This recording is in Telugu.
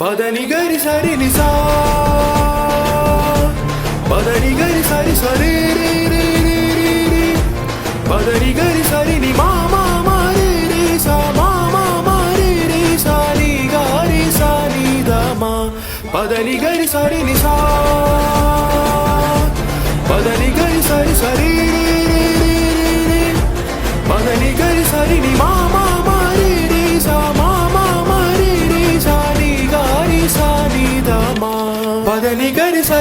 పదని గరి సరి నిసా పదని గరి సరి సరి రి రి రి రి రి పదని గరి సరి ని మా మా మా రి రి సా మా మా మా రి రి సా ని గా రి సా ని ద మా పదని గరి సరి నిసా పదని గరి సరి సరి రి రి రి రి రి పదని గరి సరి ని మా మా మా రి రి సా మా మా మా రి రి సా ని గా రి సా ని ద మా పదని గరి సరి